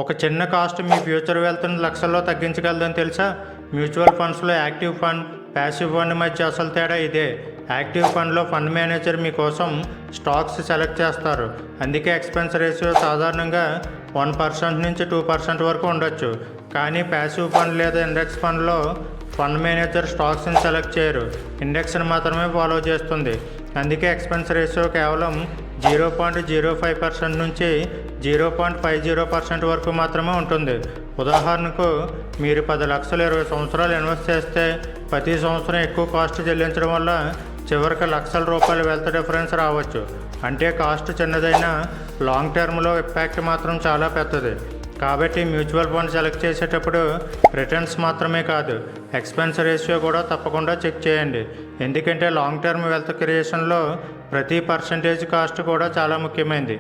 ఒక చిన్న కాస్ట్ మీ ఫ్యూచర్ వెల్త్ని లక్షల్లో తగ్గించగలదని తెలుసా? మ్యూచువల్ ఫండ్స్లో యాక్టివ్ ఫండ్, ప్యాసివ్ ఫండ్ మధ్య అసలు తేడా ఇదే. యాక్టివ్ ఫండ్లో ఫండ్ మేనేజర్ మీకోసం స్టాక్స్ సెలెక్ట్ చేస్తారు. అందుకే ఎక్స్పెన్స్ రేషియో సాధారణంగా 1% నుంచి 2% వరకు ఉండొచ్చు. కానీ ప్యాసివ్ ఫండ్ లేదా ఇండెక్స్ ఫండ్లో ఫండ్ మేనేజర్ స్టాక్స్ని సెలెక్ట్ చేయరు, ఇండెక్స్ని మాత్రమే ఫాలో చేస్తుంది. అందుకే ఎక్స్పెన్స్ రేషియో కేవలం 0.05% నుంచి 0.50% వరకు మాత్రమే ఉంటుంది. ఉదాహరణకు మీరు 10 లక్షలు 20 సంవత్సరాలు ఇన్వెస్ట్ చేస్తే ప్రతి సంవత్సరం ఎక్కువ కాస్ట్ చెల్లించడం వల్ల చివరికి లక్షల రూపాయల వెల్త్ డిఫరెన్స్ రావచ్చు. అంటే కాస్ట్ చిన్నదైనా లాంగ్ టర్మ్లో ఇంపాక్ట్ మాత్రం చాలా పెద్దది. కాబట్టి మ్యూచువల్ ఫండ్ సెలెక్ట్ చేసేటప్పుడు రిటర్న్స్ మాత్రమే కాదు, ఎక్స్పెన్స్ రేషియో కూడా తప్పకుండా చెక్ చేయండి. ఎందుకంటే లాంగ్ టర్మ్ వెల్త్ క్రియేషన్లో ప్రతి పర్సంటేజ్ కాస్ట్ కూడా చాలా ముఖ్యమైనది.